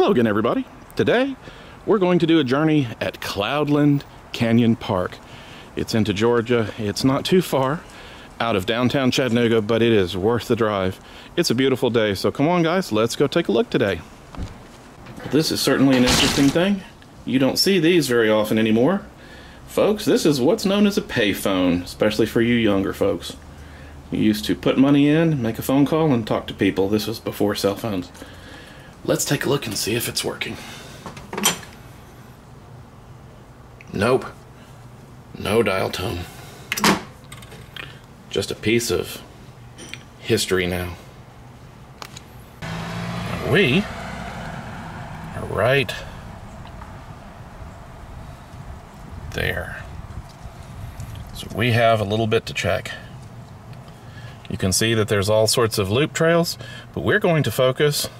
Hello again, everybody. Today we're going to do a journey at Cloudland Canyon Park. It's into Georgia. It's not too far out of downtown Chattanooga, but it is worth the drive. It's a beautiful day, so come on guys, let's go take a look today. This is certainly an interesting thing. You don't see these very often anymore. Folks, this is what's known as a payphone, especially for you younger folks. You used to put money in, make a phone call, and talk to people. This was before cell phones. Let's take a look and see if it's working. Nope. No dial tone. Just a piece of history now. We are right there. So we have a little bit to check. You can see that there's all sorts of loop trails, but we're going to focus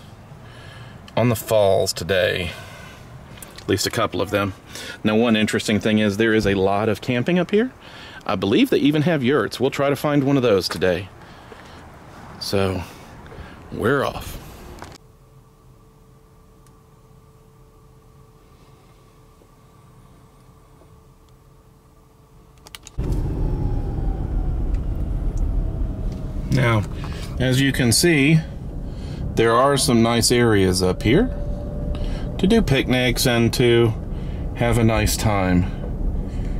on the falls today. At least a couple of them. Now, one interesting thing is there is a lot of camping up here. I believe they even have yurts. We'll try to find one of those today. So, we're off. Now, as you can see, there are some nice areas up here to do picnics and to have a nice time.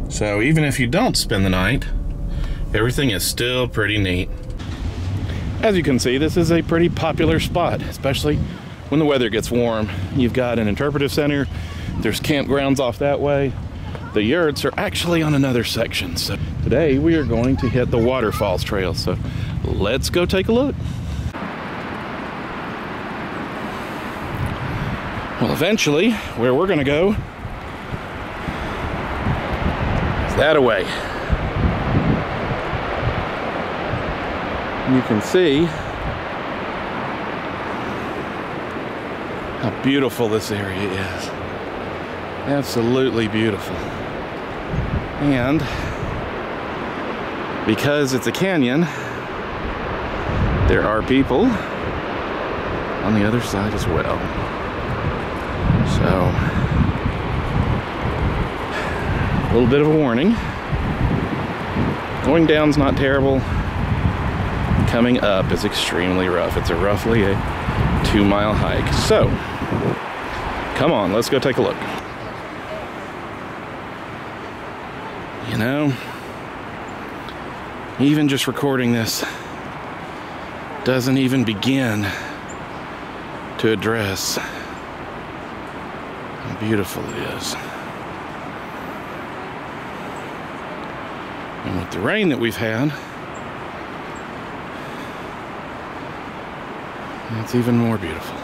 So even if you don't spend the night, everything is still pretty neat. As you can see, this is a pretty popular spot, especially when the weather gets warm. You've got an interpretive center, there's campgrounds off that way. The yurts are actually on another section. So today we are going to hit the waterfalls trail. So let's go take a look. Well, eventually, where we're gonna go is that away. You can see how beautiful this area is. Absolutely beautiful. And because it's a canyon, there are people on the other side as well. So, a little bit of a warning. Going down's not terrible. Coming up is extremely rough. It's roughly a 2-mile hike. So, come on, let's go take a look. You know, even just recording this doesn't even begin to address how beautiful it is. And with the rain that we've had, it's even more beautiful.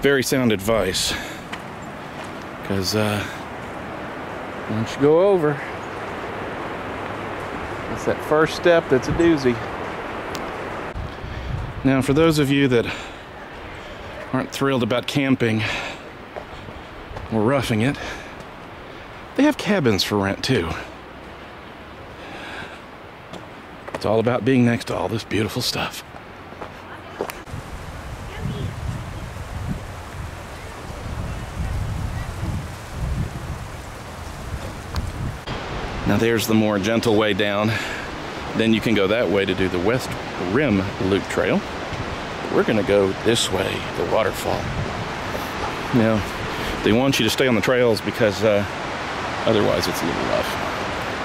Very sound advice, because once you go over, it's that first step that's a doozy. Now, for those of you that aren't thrilled about camping or roughing it, they have cabins for rent too. It's all about being next to all this beautiful stuff. Now there's the more gentle way down. Then you can go that way to do the West Rim Loop Trail. We're gonna go this way, the waterfall. Now, they want you to stay on the trails because otherwise it's a little rough.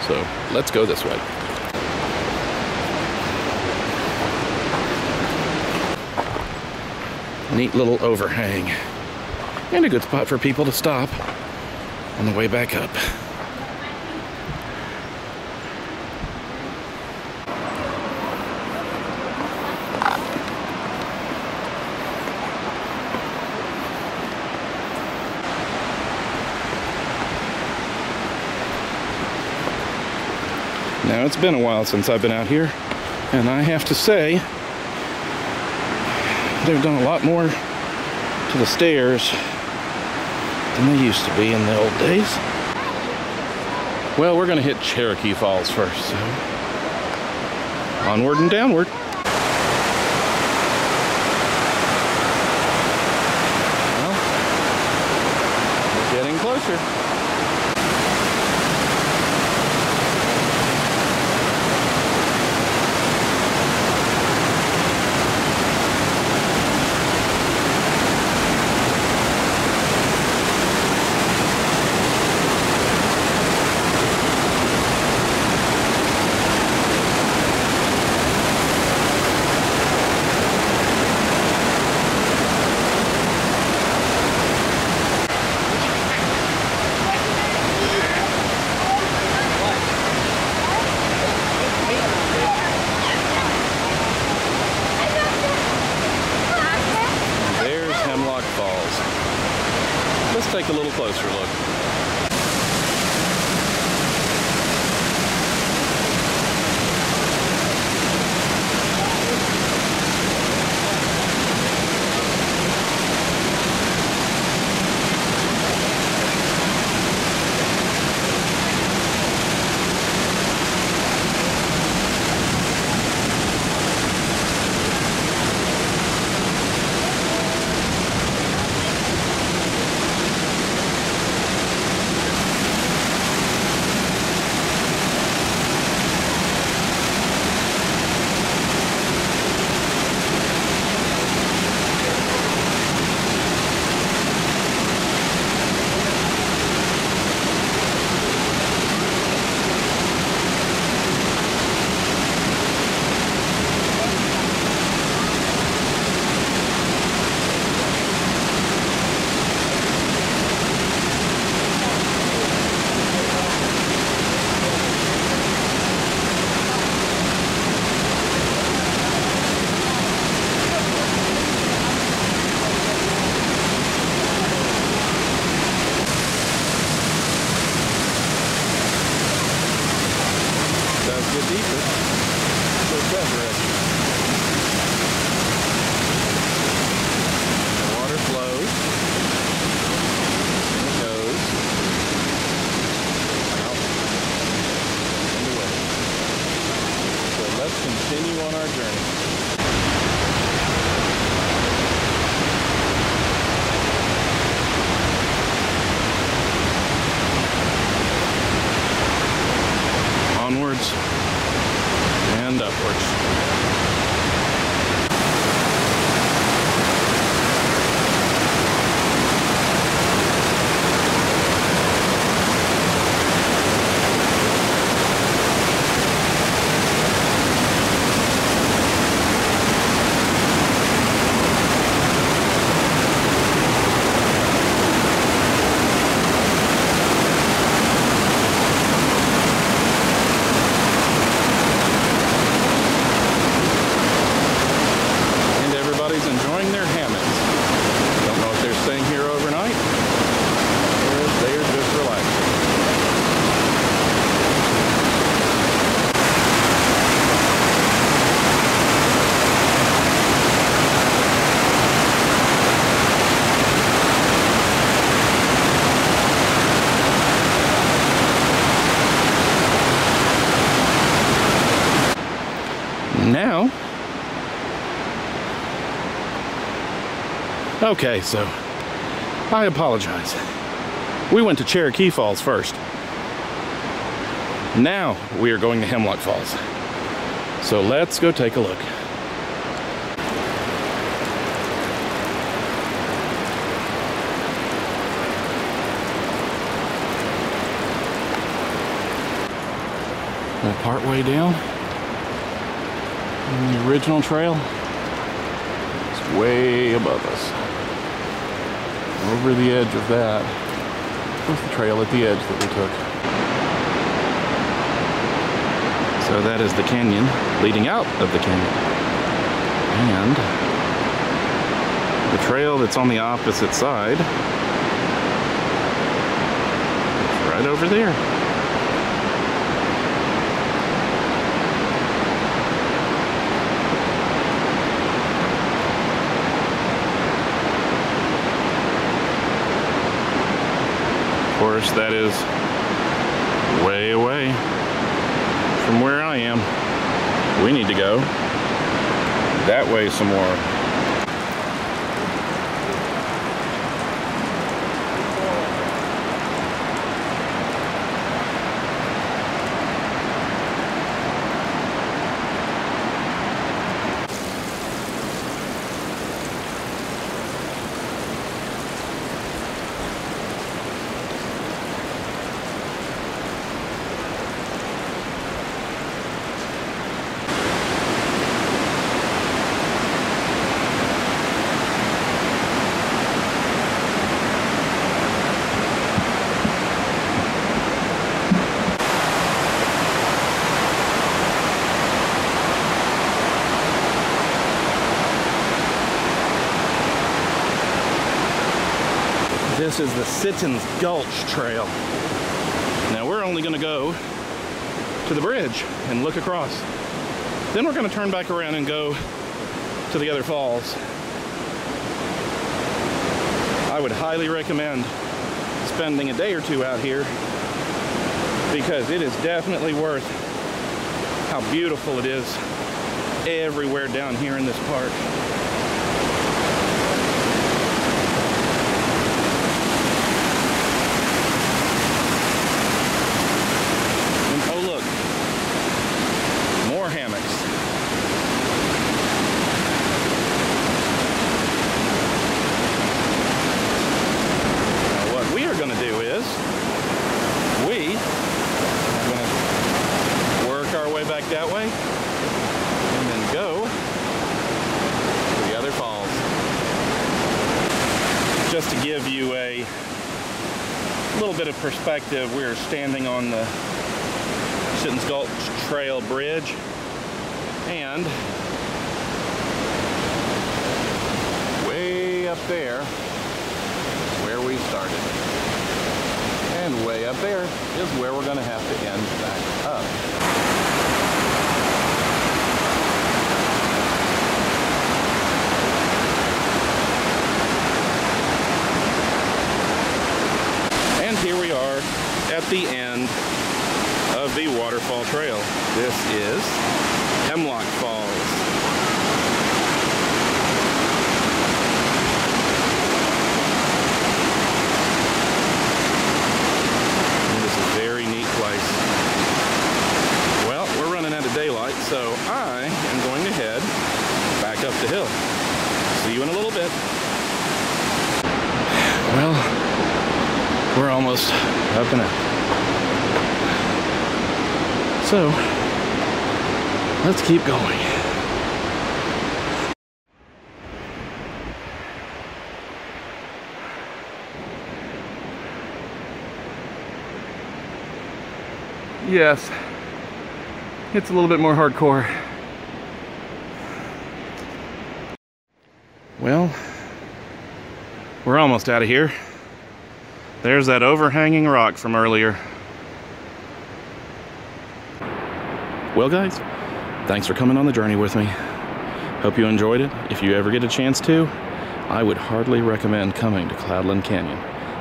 So let's go this way. Neat little overhang. And a good spot for people to stop on the way back up. Now, it's been a while since I've been out here, and I have to say, they've done a lot more to the stairs than they used to be in the old days. Well, we're gonna hit Cherokee Falls first, so onward and downward. closer. Let's take a little closer look. Get deeper. Look that direction. The water flows. And it goes out and away. So let's continue on our journey. Onwards and upwards. Enjoying their hammocks. Don't know if they're staying here overnight or if they are just relaxing. Now, okay, so I apologize. We went to Cherokee Falls first. Now we are going to Hemlock Falls. So let's go take a look. We're partway down. And the original trail is way above us. Over the edge of that was the trail at the edge that we took. So that is the canyon leading out of the canyon. And the trail that's on the opposite side is right over there. Of course, that is way away from where I am. We need to go that way some more. This is the Sittins Gulch Trail. Now we're only going to go to the bridge and look across. Then we're going to turn back around and go to the other falls. I would highly recommend spending a day or two out here because it is definitely worth how beautiful it is everywhere down here in this park. And oh look, more hammocks. Now what we are going to do is we are going to work our way back that way and then go to the other falls. Just to give you a little bit of perspective, we're standing on the Sittins Gulch Trail Bridge, and way up there where we started. And way up there is where we're going to have to end back up. And here we are at the end of the waterfall trail. This is Hemlock Falls. And this is a very neat place. Well, we're running out of daylight, so I am going to head back up the hill. See you in a little bit. Well, we're almost up and out. So, let's keep going. Yes, it's a little bit more hardcore. Well, we're almost out of here. There's that overhanging rock from earlier. Well guys, thanks for coming on the journey with me. Hope you enjoyed it. If you ever get a chance to, I would heartily recommend coming to Cloudland Canyon.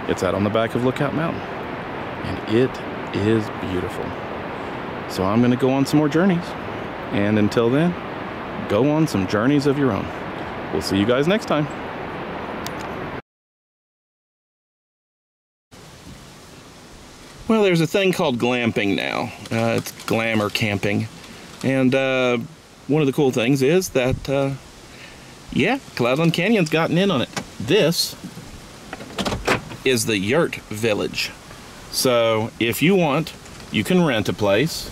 It's out on the back of Lookout Mountain, and it is beautiful. So I'm going to go on some more journeys, and until then, go on some journeys of your own. We'll see you guys next time. Well, there's a thing called glamping now. It's glamour camping. And one of the cool things is that, yeah, Cloudland Canyon's gotten in on it. This is the Yurt Village. So if you want, you can rent a place.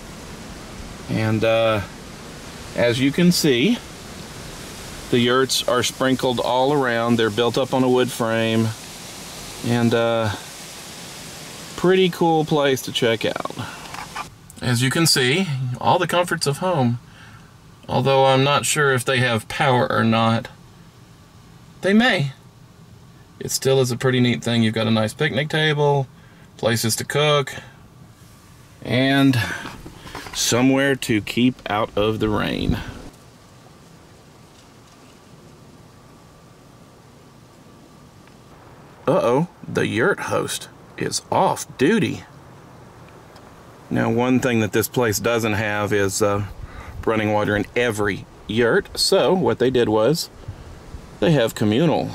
And as you can see, the yurts are sprinkled all around. They're built up on a wood frame. And pretty cool place to check out. As you can see, all the comforts of home. Although I'm not sure if they have power or not. They may. It still is a pretty neat thing. You've got a nice picnic table, places to cook, and somewhere to keep out of the rain. Uh-oh, the yurt host is off duty. Now, one thing that this place doesn't have is running water in every yurt, so what they did was they have communal,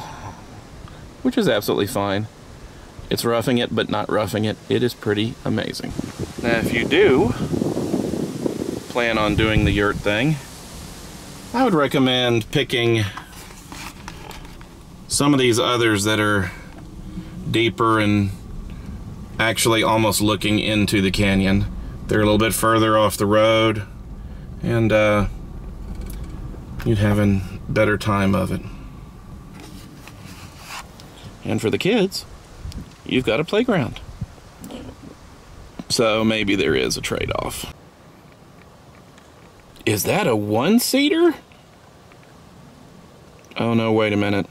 which is absolutely fine. It's roughing it, but not roughing it. It is pretty amazing. Now, if you do plan on doing the yurt thing, I would recommend picking some of these others that are deeper and actually almost looking into the canyon. They're a little bit further off the road, and you'd have a better time of it. And for the kids, you've got a playground. So maybe there is a trade-off. Is that a one-seater? Oh no, wait a minute.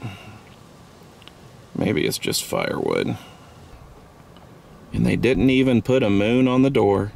Maybe it's just firewood. And they didn't even put a moon on the door.